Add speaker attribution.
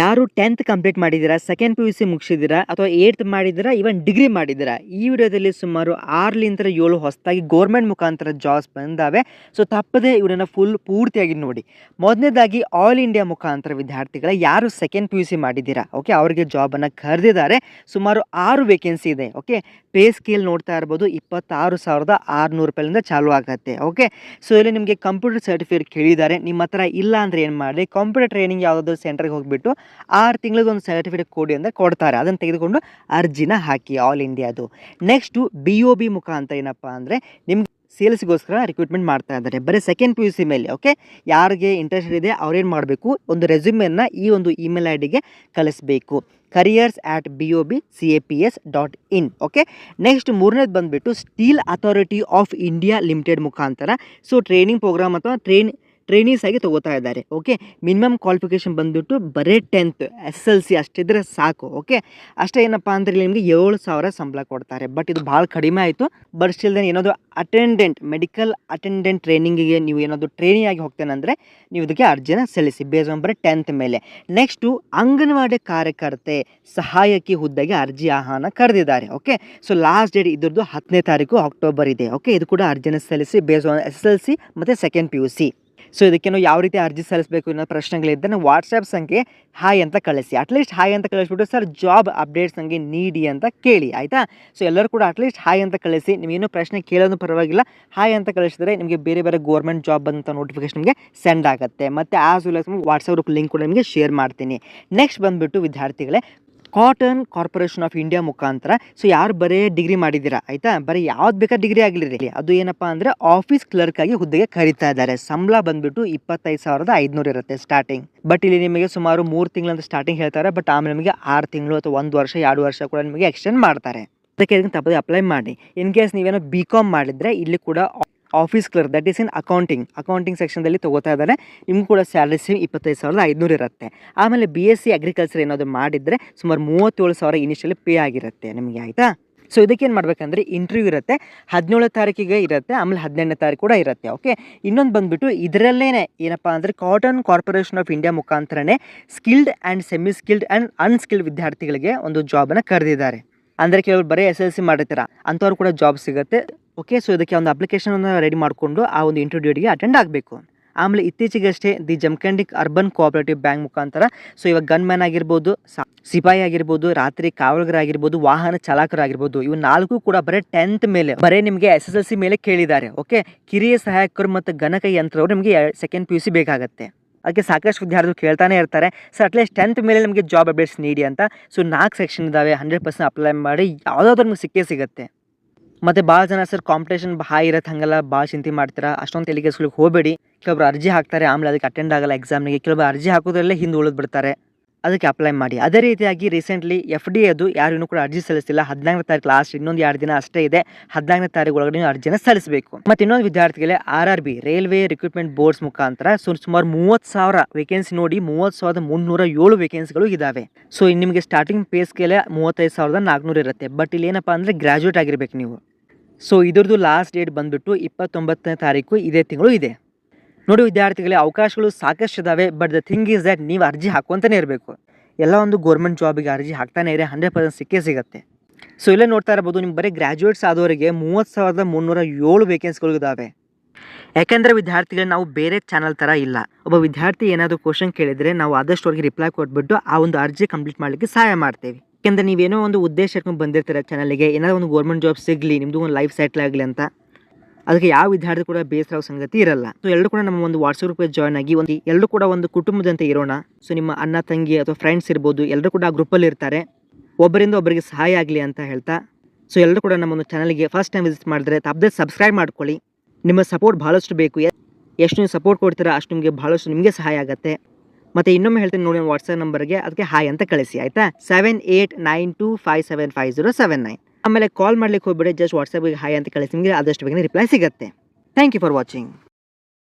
Speaker 1: ಯಾರು 10th complete ಮಾಡಿದ್ದೀರಾ, second PUC ಮುಗಿಸಿದ್ದೀರಾ ಅಥವಾ 8th ಮಾಡಿದ್ದೀರಾ, ಈವನ್ ಡಿಗ್ರಿ ಮಾಡಿದ್ದೀರಾ, ಈ ವಿಡಿಯೋದಲ್ಲಿ ಸುಮಾರು 6ರಿಂದ 7 ಹೊಸದಾಗಿ ಗೌರ್ಮೆಂಟ್ ಮುಖಾಂತರ ಜಾಬ್ಸ್ ಬಂದಾವೆ. ಸೊ ತಪ್ಪದೆ ಇವರನ್ನು ಪೂರ್ತಿಯಾಗಿ ನೋಡಿ. ಮೊದಲನೇದಾಗಿ ಆಲ್ ಇಂಡಿಯಾ ಮುಖಾಂತರ ವಿದ್ಯಾರ್ಥಿಗಳ ಯಾರು ಸೆಕೆಂಡ್ PUC ಮಾಡಿದ್ದೀರಾ, ಓಕೆ, ಅವರಿಗೆ ಜಾಬನ್ನು ಕರೆದಿದ್ದಾರೆ. ಸುಮಾರು 6 ವೇಕೆನ್ಸಿ ಇದೆ. ಓಕೆ, ಪೇ ಸ್ಕೇಲ್ ನೋಡ್ತಾ ಇರ್ಬೋದು, 26,600 ರೂಪಾಯಿಯಿಂದ ಚಾಲೂ ಆಗುತ್ತೆ. ಓಕೆ, ಸೊ ಇಲ್ಲಿ ನಿಮಗೆ ಕಂಪ್ಯೂಟರ್ ಸರ್ಟಿಫಿಕೇಟ್ ಕೇಳಿದ್ದಾರೆ. ನಿಮ್ಮ ಹತ್ರ ಇಲ್ಲ ಅಂದರೆ ಏನು ಮಾಡಿ, ಕಂಪ್ಯೂಟರ್ ಟ್ರೈನಿಂಗ್ ಯಾವುದಾದ್ರು ಸೆಂಟರ್ಗೆ ಹೋಗಿಬಿಟ್ಟು 6 ತಿಂಗಳಿಗೆ ಒಂದು ಸರ್ಟಿಫಿಕೇಟ್ ಕೊಡಿ ಅಂತ ಕೊಡ್ತಾರೆ. ಅದನ್ನು ತೆಗೆದುಕೊಂಡು ಅರ್ಜಿನ ಹಾಕಿ ಆಲ್ ಇಂಡಿಯಾದು. ನೆಕ್ಸ್ಟು BOB ಮುಖಾಂತರ ಏನಪ್ಪ ಅಂದರೆ ನಿಮ್ಗೆ ಸೇಲ್ಸ್ಗೋಸ್ಕರ ರಿಕ್ರೂಟ್ಮೆಂಟ್ ಮಾಡ್ತಾ ಇದ್ದಾರೆ, ಬರೀ ಸೆಕೆಂಡ್ PUC ಮೇಲೆ. ಓಕೆ, ಯಾರಿಗೆ ಇಂಟ್ರೆಸ್ಟ್ ಇದೆ ಅವ್ರೇನು ಮಾಡಬೇಕು, ಒಂದು ರೆಸ್ಯೂಮೆನ್ನು ಈ ಒಂದು ಇಮೇಲ್ IDಗೆ ಕಳಿಸ್ಬೇಕು, careers@bobcaps.in. ಓಕೆ, ನೆಕ್ಸ್ಟ್ ಮೂರನೇದು ಬಂದುಬಿಟ್ಟು steel authority of India limited ಮುಖಾಂತರ ಸೊ ಟ್ರೈನಿಂಗ್ ಪ್ರೋಗ್ರಾಮ್ ಅಥವಾ ಟ್ರೈನೀಸ್ ಆಗಿ ತೊಗೋತಾ ಇದ್ದಾರೆ. ಓಕೆ, ಮಿನಿಮಮ್ ಕ್ವಾಲಿಫಿಕೇಷನ್ ಬಂದುಬಿಟ್ಟು ಬರೀ 10th SSLC ಅಷ್ಟಿದ್ರೆ ಸಾಕು. ಓಕೆ, ಅಷ್ಟೇ. ಏನಪ್ಪ ಅಂದರೆ ನಿಮಗೆ 7,000 ಸಂಬಳ ಕೊಡ್ತಾರೆ. ಬಟ್ ಇದು ಭಾಳ ಕಡಿಮೆ ಆಯಿತು. ಬಟ್ ಸ್ಟಿಲ್ ಏನಾದರೂ ಮೆಡಿಕಲ್ ಅಟೆಂಡೆಂಟ್ ಟ್ರೈನಿಂಗಿಗೆ ನೀವು ಏನಾದರೂ ಟ್ರೈನಿಂಗ್ ಆಗಿ ಹೋಗ್ತೇನೆ ಅಂದರೆ ನೀವು ಇದಕ್ಕೆ ಅರ್ಜಿನ ಸಲ್ಲಿಸಿ, ಬೇಸ್ ಆನ್ ಬರೀ 10th ಮೇಲೆ. ನೆಕ್ಸ್ಟು ಅಂಗನವಾಡಿ ಕಾರ್ಯಕರ್ತೆ ಸಹಾಯಕಿ ಹುದ್ದೆಗೆ ಅರ್ಜಿ ಆಹ್ವಾನ ಕರೆದಿದ್ದಾರೆ. ಓಕೆ, ಸೊ ಲಾಸ್ಟ್ ಡೇಟ್ ಇದ್ರದ್ದು 10ನೇ ತಾರೀಕು ಅಕ್ಟೋಬರ್ ಇದೆ. ಓಕೆ, ಇದು ಕೂಡ ಅರ್ಜಿನ ಸಲ್ಲಿಸಿ ಬೇಸ್ ಆನ್ SSLC ಮತ್ತು ಸೆಕೆಂಡ್ PUC. ಸೊ ಇದಕ್ಕೇನು ಯಾವ ರೀತಿ ಅರ್ಜಿ ಸಲ್ಲಿಸಬೇಕು ಅನ್ನೋ ಪ್ರಶ್ನೆಗಳಿದ್ದರೆ ವಾಟ್ಸಪ್ ಸಂಖ್ಯೆ ಹಾಯ್ ಅಂತ ಕಳಿಸಿ. ಅಟ್ಲೀಸ್ಟ್ ಹಾಯ್ ಅಂತ ಕಳಿಸ್ಬಿಟ್ಟು ಸರ್ ಜಾಬ್ ಅಪ್ಡೇಟ್ಸ್ ನನಗೆ ನೀಡಿ ಅಂತ ಕೇಳಿ, ಆಯಿತಾ. ಸೊ ಎಲ್ಲರೂ ಕೂಡ ಅಟ್ಲೀಸ್ಟ್ ಹಾಯ್ ಅಂತ ಕಳಿಸಿ. ನೀವೇನು ಪ್ರಶ್ನೆ ಕೇಳೋದು ಪರವಾಗಿಲ್ಲ, ಹಾಯ್ ಅಂತ ಕಳಿಸಿದ್ರೆ ನಿಮಗೆ ಬೇರೆ ಬೇರೆ ಗೌರ್ಮೆಂಟ್ ಜಾಬ್ ಅಂತ ನೋಟಿಫಿಕೇಶನ್ ನಿಮಗೆ ಸೆಂಡ್ ಆಗುತ್ತೆ. ಮತ್ತು as well as WhatsApp group link ಕೂಡ ನಿಮಗೆ ಶೇರ್ ಮಾಡ್ತೀನಿ. ನೆಕ್ಸ್ಟ್ ಬಂದುಬಿಟ್ಟು ವಿದ್ಯಾರ್ಥಿಗಳೇ, ಕಾಟನ್ ಕಾರ್ಪೊರೇಷನ್ ಆಫ್ ಇಂಡಿಯಾ ಮುಖಾಂತರ ಸೊ ಯಾರು ಬರೀ ಡಿಗ್ರಿ ಮಾಡಿದ್ದೀರಾ, ಆಯಿತಾ, ಬರೀ ಯಾವ್ದು ಬೇಕಾದ ಡಿಗ್ರಿ ಆಗಲಿರಲಿ, ಅದು ಏನಪ್ಪ ಅಂದರೆ ಆಫೀಸ್ ಕ್ಲರ್ಕ್ ಆಗಿ ಹುದ್ದೆಗೆ ಕರೀತಾ ಇದ್ದಾರೆ. ಸಂಬಳ ಬಂದುಬಿಟ್ಟು 25,500 ಇರುತ್ತೆ ಸ್ಟಾರ್ಟಿಂಗ್. ಬಟ್ ಇಲ್ಲಿ ನಿಮಗೆ ಸುಮಾರು 3 ತಿಂಗಳಂತ ಸ್ಟಾರ್ಟಿಂಗ್ ಹೇಳ್ತಾರೆ. ಬಟ್ ಆಮೇಲೆ ನಿಮಗೆ 6 ತಿಂಗಳು ಅಥವಾ 1 ವರ್ಷ 2 ವರ್ಷ ಕೂಡ ನಿಮಗೆ ಎಕ್ಸ್ಟೆಂಡ್ ಮಾಡ್ತಾರೆ. ಅದಕ್ಕೆ ಇದನ್ನು ತಪ್ಪದೆ ಅಪ್ಲೈ ಮಾಡಿ. ಇನ್ ಕೇಸ್ ನೀವೇನೋ BCom ಮಾಡಿದರೆ ಇಲ್ಲಿ ಕೂಡ office clerk, that is in accounting ಸೆಕ್ಷನ್ದಲ್ಲಿ ತೊಗೋತಾ ಇದ್ದಾರೆ. ನಿಮ್ಗೆ ಕೂಡ ಸ್ಯಾಲರಿ ಸೇಮ್ 25,500 ಇರುತ್ತೆ. ಆಮೇಲೆ BSc ಅಗ್ರಿಕಲ್ಚರ್ ಏನಾದರೂ ಮಾಡಿದರೆ ಸುಮಾರು 37,000 ಇನಿಷಿಯಲಿ ಪೇ ಆಗಿರುತ್ತೆ ನಿಮಗೆ, ಆಯಿತಾ. ಸೊ ಇದಕ್ಕೇನು ಮಾಡಬೇಕಂದ್ರೆ ಇಂಟರ್ವ್ಯೂ ಇರುತ್ತೆ, 17ನೇ ತಾರೀಕಿಗೆ ಇರುತ್ತೆ, ಆಮೇಲೆ 18ನೇ ತಾರೀಕು ಕೂಡ ಇರುತ್ತೆ. ಓಕೆ, ಇನ್ನೊಂದು ಬಂದುಬಿಟ್ಟು ಇದರಲ್ಲೇ ಏನಪ್ಪ ಅಂದರೆ ಕಾಟನ್ ಕಾರ್ಪೊರೇಷನ್ ಆಫ್ ಇಂಡಿಯಾ ಮುಖಾಂತರನೇ skilled and semi skilled and unskilled ವಿದ್ಯಾರ್ಥಿಗಳಿಗೆ ಒಂದು ಜಾಬನ್ನು ಕರೆದಿದ್ದಾರೆ. ಅಂದರೆ ಕೆಲವರು ಬರೀ SSLC ಮಾಡಿರ್ತೀರ ಅಂಥವ್ರು ಕೂಡ ಜಾಬ್ ಸಿಗುತ್ತೆ. ಓಕೆ, ಸೊ ಇದಕ್ಕೆ ಒಂದು ಅಪ್ಲಿಕೇಶನನ್ನು ರೆಡಿ ಮಾಡಿಕೊಂಡು ಆ ಒಂದು ಇಂಟರ್ವ್ಯೂಗೆ ಅಟೆಂಡ್ ಆಗಬೇಕು. ಆಮೇಲೆ ಇತ್ತೀಚೆಗಷ್ಟೇ the Jamkhandi urban cooperative bank ಮುಖಾಂತರ ಸೊ ಇವಾಗ ಗನ್ ಮ್ಯಾನ್ ಆಗಿರ್ಬೋದು, ಸಿಪಾಯಿ ಆಗಿರ್ಬೋದು, ರಾತ್ರಿ ಕಾವಲುಗರಾಗಿರ್ಬೋದು, ವಾಹನ ಚಾಲಕರಾಗಿರ್ಬೋದು, ಇವು 4 ಕೂಡ ಬರೀ 10th ಮೇಲೆ, ಬರೀ ನಿಮಗೆ SSLC ಮೇಲೆ ಕೇಳಿದ್ದಾರೆ. ಓಕೆ, ಕಿರಿಯ ಸಹಾಯಕರು ಮತ್ತು ಗಣಕ ಯಂತ್ರವರು ನಿಮಗೆ ಸೆಕೆಂಡ್ PUC ಬೇಕಾಗುತ್ತೆ. ಅದಕ್ಕೆ ಸಾಕಷ್ಟು ವಿದ್ಯಾರ್ಥಿಗಳು ಕೇಳ್ತಾನೆ ಇರ್ತಾರೆ, ಸರ್ ಅಟ್ಲೀಸ್ಟ್ 10th ಮೇಲೆ ನಮಗೆ ಜಾಬ್ ಅಪ್ಡೇಟ್ಸ್ ನೀಡಿ ಅಂತ. ಸೊ 4 ಸೆಕ್ಷನ್ ಇದ್ದಾವೆ, 100% ಅಪ್ಲೈ ಮಾಡಿ, ಯಾವುದಾದ್ರೂ ನಿಮಗೆ ಸಿಕ್ಕೇ ಸಿಗುತ್ತೆ. ಮತ್ತು ಭಾಳ ಜನ ಸರ್ ಕಾಂಪಿಟೇಷನ್ ಹೈ ಇರುತ್ತೆ, ಹಾಗೆಲ್ಲ ಭಾಳ ಚಿಂತೆ ಮಾಡ್ತೀರಾ, ಅಷ್ಟೊಂದು ತೆಲಿಗೆಸ್ಗಳಿಗೆ ಹೋಗಬೇಡಿ. ಕೆಲವೊಬ್ರು ಅರ್ಜಿ ಹಾಕ್ತಾರೆ, ಆಮೇಲೆ ಅದಕ್ಕೆ ಅಟೆಂಡ್ ಆಗಲ್ಲ ಎಕ್ಸಾಮ್ನಿಗೆ. ಕೆಲವೊಬ್ರು ಅರ್ಜಿ ಹಾಕೋದ್ರಲ್ಲೇ ಹಿಂದೆ ಉಳಿದು ಬಿಡ್ತಾರೆ, ಅದಕ್ಕೆ ಅಪ್ಲೈ ಮಾಡಿ. ಅದೇ ರೀತಿಯಾಗಿ ರೀಸೆಂಟ್ಲಿ FD ಅದು ಯಾರೂ ಕೂಡ ಅರ್ಜಿ ಸಲ್ಲಿಸಿಲ್ಲ. 14ನೇ ತಾರೀಕು ಲಾಸ್ಟ್, ಇನ್ನೊಂದು 2 ದಿನ ಅಷ್ಟೇ ಇದೆ. 14ನೇ ತಾರೀಕು ಒಳಗಡೆ ನೀವು ಅರ್ಜಿನ ಸಲ್ಲಿಸಬೇಕು. ಮತ್ತು ಇನ್ನೊಂದು ವಿದ್ಯಾರ್ಥಿಗಳೇ, RRB ರೈಲ್ವೆ ರಿಕ್ರೂಟ್ಮೆಂಟ್ ಬೋರ್ಡ್ಸ್ ಮುಖಾಂತರ ಸುಮಾರು 30,000 ವೇಕೆನ್ಸಿ ನೋಡಿ, 30,307 ವೇಕೆನ್ಸಿಗಳು ಇದ್ದಾವೆ. ಸೊ ನಿಮಗೆ ಸ್ಟಾರ್ಟಿಂಗ್ ಪೇ ಸ್ಕೇಲೆ 35,400 ಇರುತ್ತೆ. ಬಟ್ ಇಲ್ಲಿ ಏನಪ್ಪ ಅಂದರೆ ಗ್ರ್ಯಾಜುಯೇಟ್ ಆಗಿರ್ಬೇಕು ನೀವು. ಸೊ ಇದ್ರದ್ದು ಲಾಸ್ಟ್ ಡೇಟ್ ಬಂದುಬಿಟ್ಟು 29ನೇ ತಾರೀಕು ಇದೇ ತಿಂಗಳು ಇದೆ. ನೋಡಿ ವಿದ್ಯಾರ್ಥಿಗಳೇ, ಅವಕಾಶಗಳು ಸಾಕಷ್ಟು ಇದ್ದಾವೆ. But the thing is that ನೀವು ಅರ್ಜಿ ಹಾಕ್ಕೊಂತಾನೆ ಇರಬೇಕು. ಎಲ್ಲ ಒಂದು ಗೌರ್ಮೆಂಟ್ ಜಾಬಿಗೆ ಅರ್ಜಿ ಹಾಕ್ತಾನೆ ಇರಿ, 100% ಸಿಕ್ಕೇ ಸಿಗುತ್ತೆ. ಸೊ ಇಲ್ಲೇ ನೋಡ್ತಾ ಇರ್ಬೋದು, ನಿಮ್ಗೆ ಬರೀ ಗ್ರ್ಯಾಜುಯೇಟ್ಸ್ ಆದವರಿಗೆ 30,307 ವೇಕೆನ್ಸಿಗಳು ಇದ್ದಾವೆ. ಯಾಕೆಂದರೆ ವಿದ್ಯಾರ್ಥಿಗಳು ನಾವು ಬೇರೆ ಚಾನಲ್ ಥರ ಇಲ್ಲ. ಒಬ್ಬ ವಿದ್ಯಾರ್ಥಿ ಏನಾದರೂ ಕ್ವಶನ್ ಕೇಳಿದರೆ ನಾವು ಆದಷ್ಟು ಅವ್ರಿಗೆ ರಿಪ್ಲೈ ಕೊಟ್ಬಿಟ್ಟು ಆ ಒಂದು ಅರ್ಜಿ ಕಂಪ್ಲೀಟ್ ಮಾಡಲಿಕ್ಕೆ ಸಹಾಯ ಮಾಡ್ತೇವೆ. ಯಾಕೆಂದರೆ ನೀವೇನೋ ಒಂದು ಉದ್ದೇಶ ಇಟ್ಕೊಂಡು ಬಂದಿರ್ತೀರ ಚಾನಲ್ಗೆ, ಏನಾದರೂ ಒಂದು ಗೌರ್ಮೆಂಟ್ ಜಾಬ್ ಸಿಗಲಿ, ನಿಮ್ಮದು ಒಂದು ಲೈಫ್ ಸೆಟ್ಲ್ ಆಗಲಿ ಅಂತ. ಅದಕ್ಕೆ ಯಾವ ವಿದ್ಯಾರ್ಥಿ ಕೂಡ ಬೇಸರ ಸಂಗತಿ ಇರಲ್ಲ. ಸೊ ಎಲ್ಲರೂ ಕೂಡ ನಮ್ಮ ಒಂದು ವಾಟ್ಸಪ್ ಗ್ರೂಪ್ಗೆ ಜಾಯ್ನ್ ಆಗಿ ಎಲ್ಲರೂ ಕೂಡ ಒಂದು ಕುಟುಂಬದಂತೆ ಇರೋಣ. ಸೊ ನಿಮ್ಮ ಅಣ್ಣ ತಂಗಿ ಅಥವಾ ಫ್ರೆಂಡ್ಸ್ ಇರ್ಬೋದು, ಎಲ್ಲರೂ ಕೂಡ ಆ ಗ್ರೂಪಲ್ಲಿ ಇರ್ತಾರೆ. ಒಬ್ಬರಿಂದ ಒಬ್ಬರಿಗೆ ಸಹಾಯ ಆಗಲಿ ಅಂತ ಹೇಳ್ತಾ, ಸೊ ಎಲ್ಲರೂ ಕೂಡ ನಮ್ಮ ಒಂದು ಚಾನಲ್ಗೆ ಫಸ್ಟ್ ಟೈಮ್ ವಿಸಿಟ್ ಮಾಡಿದ್ರೆ ತಪ್ಪದೆ ಸಬ್ಸ್ಕ್ರೈಬ್ ಮಾಡ್ಕೊಳ್ಳಿ. ನಿಮ್ಮ ಸಪೋರ್ಟ್ ಭಾಳಷ್ಟು ಬೇಕು. ಎಷ್ಟು ನೀವು ಸಪೋರ್ಟ್ ಕೊಡ್ತೀರಾ ಅಷ್ಟು ನಿಮಗೆ ಸಹಾಯ ಆಗುತ್ತೆ. ಮತ್ತು ಇನ್ನೊಮ್ಮೆ ಹೇಳ್ತೀನಿ ನೋಡಿ, ವಾಟ್ಸಪ್ ನಂಬರ್ಗೆ ಅದಕ್ಕೆ ಹಾಯ್ ಅಂತ ಕಳಿಸಿ, ಆಯಿತಾ. 7892575079. ಆಮೇಲೆ ಕಾಲ್ ಮಾಡ್ಲಿಕ್ಕೆ ಹೋಗ್ಬೇಡಿ, ಜಸ್ಟ್ ವಾಟ್ಸಪ್ಗೆ ಹಾಯ್ ಅಂತ ಕಳಿಸಿ, ನಿಮಗೆ ಆದಷ್ಟು ಬೇಗನೆ ರಿಪ್ಲೈ ಸಿಗುತ್ತೆ. Thank you for watching.